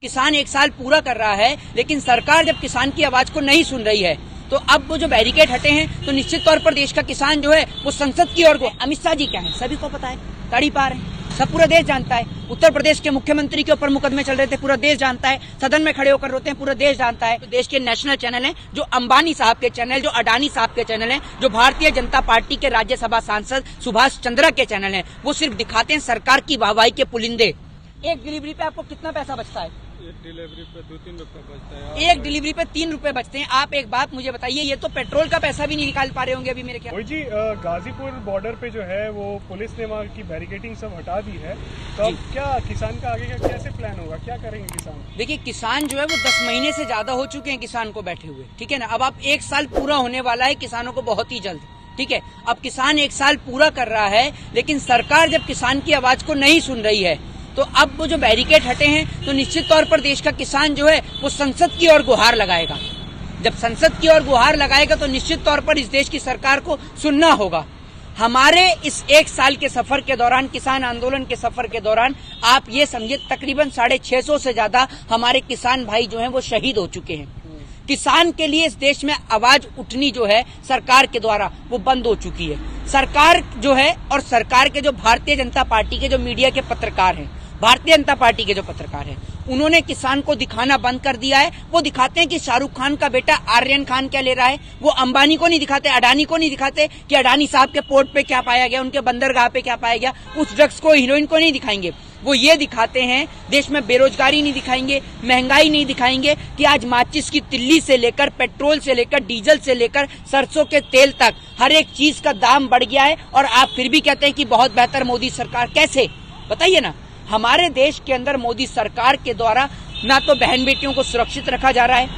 किसान एक साल पूरा कर रहा है, लेकिन सरकार जब किसान की आवाज को नहीं सुन रही है तो अब वो जो बैरिकेड हटे हैं तो निश्चित तौर पर देश का किसान जो है वो संसद की ओर को। अमित शाह जी क्या है सभी को पता है, तड़ी पार है, सब पूरा देश जानता है। उत्तर प्रदेश के मुख्यमंत्री के ऊपर मुकदमे चल रहे थे, पूरा देश जानता है। सदन में खड़े होकर रोते हैं, पूरा देश जानता है। तो देश के नेशनल चैनल हैं, जो अंबानी साहब के चैनल, जो अडानी साहब के चैनल हैं, जो भारतीय जनता पार्टी के राज्यसभा सांसद सुभाष चंद्रा के चैनल हैं, वो सिर्फ दिखाते हैं सरकार की वाहवाही के पुलिंदे। एक डिलीवरी पे आपको कितना पैसा बचता है? एक डिलीवरी पे 2-3 रुपए बचता है। एक डिलीवरी पे 3 रुपए बचते हैं। आप एक बात मुझे बताइए, ये तो पेट्रोल का पैसा भी नहीं निकाल पा रहे होंगे अभी मेरे ख्याल। वही जी, गाजीपुर बॉर्डर पे जो है वो पुलिस ने वहाँ की बैरिकेडिंग सब हटा दी है, तो अब क्या किसान का आगे का कैसे प्लान होगा, क्या करेंगे किसान? देखिए, किसान जो है वो 10 महीने से ज्यादा हो चुके हैं किसान को बैठे हुए, ठीक है ना। अब आप 1 साल पूरा होने वाला है किसानों को बहुत ही जल्द, ठीक है। अब किसान 1 साल पूरा कर रहा है, लेकिन सरकार जब किसान की आवाज को नहीं सुन रही है तो अब वो जो बैरिकेड हटे हैं तो निश्चित तौर पर देश का किसान जो है वो संसद की ओर गुहार लगाएगा। जब संसद की ओर गुहार लगाएगा तो निश्चित तौर पर इस देश की सरकार को सुनना होगा। हमारे इस 1 साल के सफर के दौरान, किसान आंदोलन के सफर के दौरान, आप ये समझिए तकरीबन 650 से ज्यादा हमारे किसान भाई जो हैं वो शहीद हो चुके हैं। किसान के लिए इस देश में आवाज उठनी जो है सरकार के द्वारा वो बंद हो चुकी है। सरकार जो है और सरकार के जो भारतीय जनता पार्टी के जो मीडिया के पत्रकार हैं, भारतीय जनता पार्टी के जो पत्रकार हैं, उन्होंने किसान को दिखाना बंद कर दिया है। वो दिखाते हैं कि शाहरुख खान का बेटा आर्यन खान क्या ले रहा है, वो अंबानी को नहीं दिखाते, अडानी को नहीं दिखाते कि अडानी साहब के पोर्ट पे क्या पाया गया, उनके बंदरगाह पे क्या पाया गया। उस ड्रग्स को, हीरोइन को नहीं दिखाएंगे। वो ये दिखाते हैं, देश में बेरोजगारी नहीं दिखाएंगे, महंगाई नहीं दिखाएंगे कि आज माचिस की तिल्ली से लेकर, पेट्रोल से लेकर, डीजल से लेकर, सरसों के तेल तक हर एक चीज का दाम बढ़ गया है। और आप फिर भी कहते हैं कि बहुत बेहतर मोदी सरकार। कैसे बताइए ना। हमारे देश के अंदर मोदी सरकार के द्वारा ना तो बहन बेटियों को सुरक्षित रखा जा रहा है,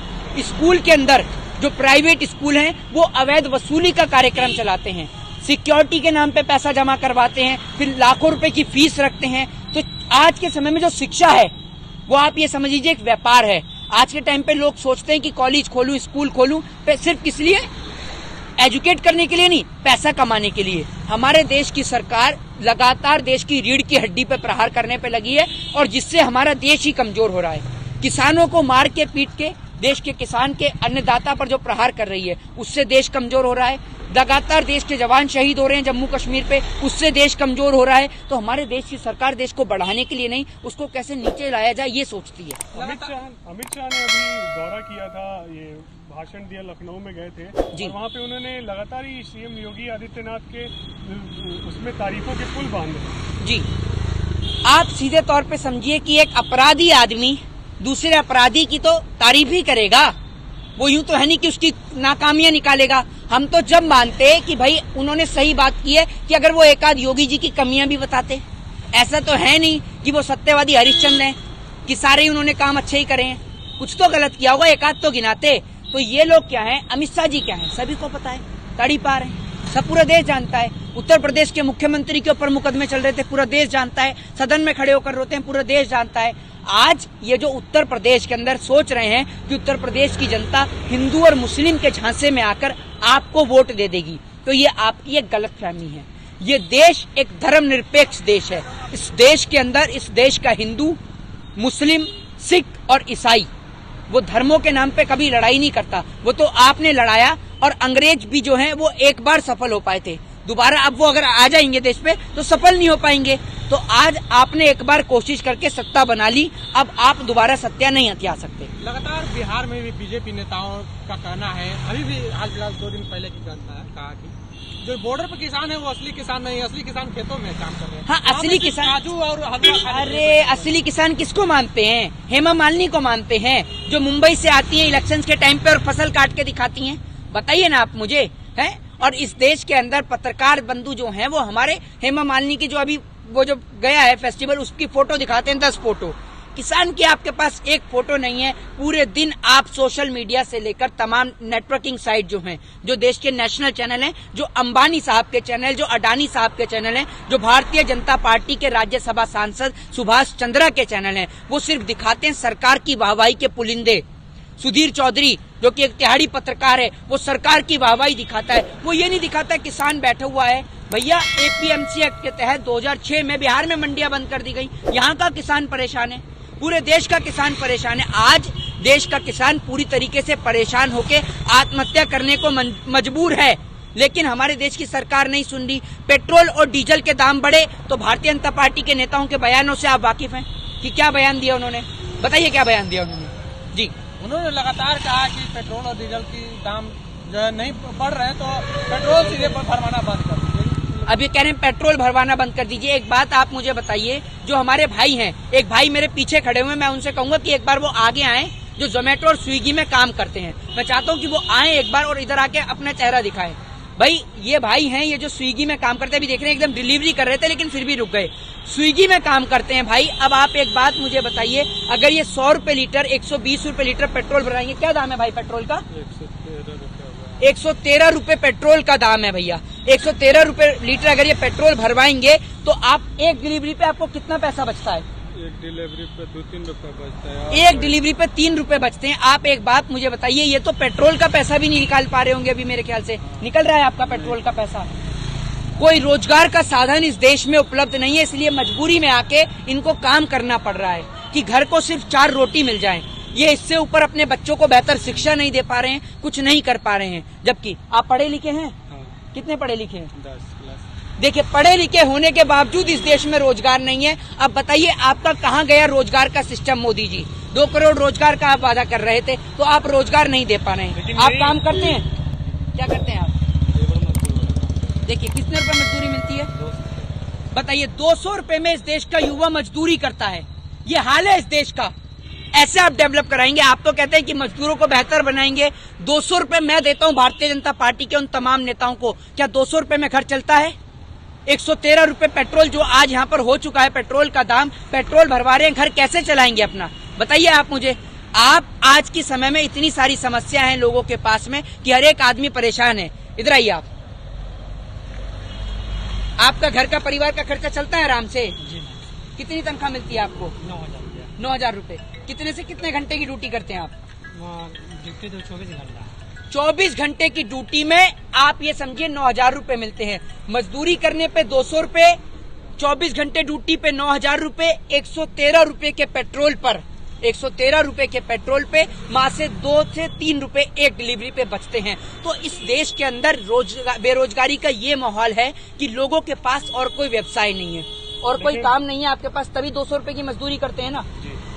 स्कूल के अंदर जो प्राइवेट स्कूल हैं वो अवैध वसूली का कार्यक्रम चलाते हैं, सिक्योरिटी के नाम पे पैसा जमा करवाते हैं, फिर लाखों रुपए की फीस रखते हैं। तो आज के समय में जो शिक्षा है वो आप ये समझ लीजिए एक व्यापार है। आज के टाइम पे लोग सोचते हैं कि कॉलेज खोलूं, स्कूल खोलूं, सिर्फ किस लिए? एजुकेट करने के लिए नहीं, पैसा कमाने के लिए। हमारे देश की सरकार लगातार देश की रीढ़ की हड्डी पे प्रहार करने पे लगी है और जिससे हमारा देश ही कमजोर हो रहा है। किसानों को मार के पीट के देश के किसान के अन्नदाता पर जो प्रहार कर रही है उससे देश कमजोर हो रहा है। लगातार देश के जवान शहीद हो रहे हैं जम्मू कश्मीर पे, उससे देश कमजोर हो रहा है। तो हमारे देश की सरकार देश को बढ़ाने के लिए नहीं, उसको कैसे नीचे लाया जाए ये सोचती है। अमित शाह ने अभी दौरा किया था, ये भाषण दिया, लखनऊ में गए थे जी। और वहाँ पे उन्होंने लगातार ही सीएम योगी आदित्यनाथ के उसमें तारीफों के पुल बांधे जी। आप सीधे तौर पे समझिए कि एक अपराधी आदमी दूसरे अपराधी की तो तारीफ ही करेगा, वो यूं तो है नहीं कि उसकी नाकामियां निकालेगा। हम तो जब मानते कि भाई उन्होंने सही बात की है कि अगर वो एक आध योगी जी की कमियां भी बताते। ऐसा तो है नहीं कि वो सत्यवादी हरिश्चंद्र हैं कि सारे ही उन्होंने काम अच्छे ही करे हैं, कुछ तो गलत किया होगा, एक आध तो गिनाते। तो ये लोग क्या है, अमित शाह जी क्या है सभी को पता है, तड़ी पार है, सब पूरा देश जानता है। उत्तर प्रदेश के मुख्यमंत्री के ऊपर मुकदमे चल रहे थे, पूरा देश जानता है। सदन में खड़े होकर रोते हैं, पूरा देश जानता है। आज ये जो उत्तर प्रदेश के अंदर सोच रहे हैं कि उत्तर प्रदेश की जनता हिंदू और मुस्लिम के झांसे में आकर आपको वोट दे देगी, तो ये आपकी एक गलतफहमी है। ये देश एक धर्मनिरपेक्ष देश है। इस देश के अंदर, इस देश का हिंदू, मुस्लिम, सिख और ईसाई वो धर्मों के नाम पे कभी लड़ाई नहीं करता। वो तो आपने लड़ाया और अंग्रेज भी जो है वो एक बार सफल हो पाए थे, दोबारा अब वो अगर आ जाएंगे देश पे तो सफल नहीं हो पाएंगे। तो आज आपने एक बार कोशिश करके सत्ता बना ली, अब आप दोबारा सत्ता नहीं हथिया सकते। लगातार बिहार में भी बीजेपी नेताओं का कहना है, अभी भी हाल फिलहाल 2 दिन पहले की कहा कि जो बॉर्डर पर किसान है वो असली किसान नहीं, असली किसान खेतों में काम कर रहे हैं। हाँ, असली किसान काजू और हलवा। अरे असली किसान किसको मानते हैं? हेमा मालिनी को मानते हैं, जो मुंबई से आती हैं इलेक्शंस के टाइम पे और फसल काट के दिखाती हैं। बताइए ना आप मुझे, है। और इस देश के अंदर पत्रकार बंधु जो हैं वो हमारे हेमा मालिनी की जो अभी वो जो गया है फेस्टिवल, उसकी फोटो दिखाते हैं, 10 फोटो। किसान की आपके पास एक फोटो नहीं है। पूरे दिन आप सोशल मीडिया से लेकर तमाम नेटवर्किंग साइट जो हैं, जो देश के नेशनल चैनल हैं, जो अंबानी साहब के चैनल, जो अडानी साहब के चैनल हैं, जो भारतीय जनता पार्टी के राज्यसभा सांसद सुभाष चंद्रा के चैनल हैं, वो सिर्फ दिखाते हैं सरकार की वाहवाही के पुलिंदे। सुधीर चौधरी जो कि एक तिहाड़ी पत्रकार है, वो सरकार की वाहवाही दिखाता है, वो ये नहीं दिखाता किसान बैठा हुआ है। भैया एपीएमसी एक्ट के तहत 2006 में बिहार में मंडियां बंद कर दी गई, यहाँ का किसान परेशान है। पूरे देश का किसान परेशान है। आज देश का किसान पूरी तरीके से परेशान होके आत्महत्या करने को मजबूर है, लेकिन हमारे देश की सरकार नहीं सुन रही। पेट्रोल और डीजल के दाम बढ़े तो भारतीय जनता पार्टी के नेताओं के बयानों से आप वाकिफ हैं कि क्या बयान दिया उन्होंने, बताइए क्या बयान दिया उन्होंने जी। उन्होंने लगातार कहा कि पेट्रोल और डीजल की दाम जो है नहीं बढ़ रहे तो पेट्रोल सीधे भरवाना बंद कर दीजिए। अब ये कह रहे हैं पेट्रोल भरवाना बंद कर दीजिए। एक बात आप मुझे बताइए, जो हमारे भाई हैं, एक भाई मेरे पीछे खड़े हुए, मैं उनसे कहूंगा कि एक बार वो आगे आए, जो जोमेटो और स्विगी में काम करते हैं। मैं चाहता हूं कि वो आए एक बार और इधर आके अपना चेहरा दिखाएं। भाई ये भाई हैं, ये जो स्विगी में काम करते हैं, अभी देख रहे हैं एकदम डिलीवरी कर रहे थे लेकिन फिर भी रुक गए। स्विगी में काम करते हैं भाई। अब आप एक बात मुझे बताइए, अगर ये 100 रुपए लीटर, 120 रुपए लीटर पेट्रोल भराएंगे, क्या दाम है भाई पेट्रोल का? 113 रुपए पेट्रोल का दाम है भैया। 113 रुपए लीटर अगर ये पेट्रोल भरवाएंगे तो आप एक डिलीवरी पे आपको कितना पैसा बचता है? एक डिलीवरी पे 2-3 रुपए बचता है। एक डिलीवरी पे 3 रुपए बचते हैं। आप एक बात मुझे बताइए, ये तो पेट्रोल का पैसा भी नहीं निकाल पा रहे होंगे अभी, मेरे ख्याल से निकल रहा है आपका पेट्रोल का पैसा। कोई रोजगार का साधन इस देश में उपलब्ध नहीं है, इसलिए मजबूरी में आके इनको काम करना पड़ रहा है कि घर को सिर्फ 4 रोटी मिल जाए। ये इससे ऊपर अपने बच्चों को बेहतर शिक्षा नहीं दे पा रहे हैं, कुछ नहीं कर पा रहे हैं। जबकि आप पढ़े लिखे हैं, कितने पढ़े लिखे हैं? 10+। देखिए, पढ़े लिखे होने के बावजूद इस देश में रोजगार नहीं है। अब बताइए आपका कहाँ गया रोजगार का सिस्टम? मोदी जी 2 करोड़ रोजगार का आप वादा कर रहे थे, तो आप रोजगार नहीं दे पा रहे हैं। आप काम करते हैं, क्या करते हैं आप? देखिए कितने रुपए मजदूरी मिलती है, बताइए। 200 रुपए में इस देश का युवा मजदूरी करता है। ये हाल है इस देश का। ऐसे आप डेवलप कराएंगे? आप तो कहते हैं कि मजदूरों को बेहतर बनाएंगे। 200 रुपए मैं देता हूं भारतीय जनता पार्टी के उन तमाम नेताओं को, क्या 200 रुपए में घर चलता है? 113 रुपए पेट्रोल जो आज यहाँ पर हो चुका है, पेट्रोल का दाम, पेट्रोल भरवा रहे हैं, घर कैसे चलाएंगे अपना? बताइए आप मुझे। आप आज के समय में इतनी सारी समस्या है लोगों के पास में कि हर एक आदमी परेशान है। इधर आइए आप। आपका घर का, परिवार का खर्चा चलता है आराम से? जी। कितनी तनख्वाह मिलती है आपको? 9,000 रुपए। कितने से कितने घंटे की ड्यूटी करते हैं आप? ड्यूटी तो 24 घंटा। 24 घंटे की ड्यूटी में आप ये समझिए 9,000 रुपए मिलते हैं। मजदूरी करने पे 200 रुपए, 24 घंटे ड्यूटी पे 9,000 रुपए, 113 रुपए के पेट्रोल पर, 113 रुपए के पेट्रोल पे माह से 2 से 3 रुपए एक डिलीवरी पे बचते हैं। तो इस देश के अंदर बेरोजगारी का ये माहौल है कि लोगों के पास और कोई व्यवसाय नहीं है और कोई काम नहीं है आपके पास, तभी 200 रुपए की मजदूरी करते हैं ना।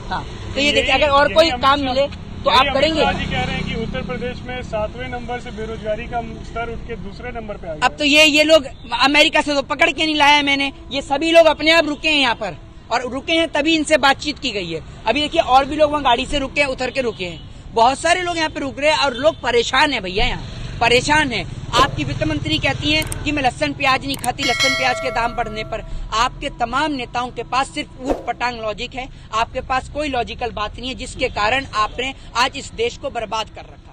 हाँ, तो ये देखिए, अगर और कोई काम मिले तो आप करेंगे? जी कह रहे हैं कि उत्तर प्रदेश में 7वें नंबर से बेरोजगारी का स्तर उठ के दूसरे नंबर पे आ गया। अब तो ये लोग अमेरिका से तो पकड़ के नहीं लाया मैंने, ये सभी लोग अपने आप रुके हैं यहाँ पर, और रुके हैं तभी इनसे बातचीत की गई है। अभी देखिए और भी लोग वहाँ गाड़ी से रुके हैं, उतर के रुके हैं। बहुत सारे लोग यहाँ पे रुक रहे हैं और लोग परेशान है भैया, यहाँ परेशान है। आपकी वित्त मंत्री कहती हैं कि मैं लहसुन प्याज नहीं खाती, लहसुन प्याज के दाम बढ़ने पर। आपके तमाम नेताओं के पास सिर्फ ऊट पटांग लॉजिक है, आपके पास कोई लॉजिकल बात नहीं है, जिसके कारण आपने आज इस देश को बर्बाद कर रखा है।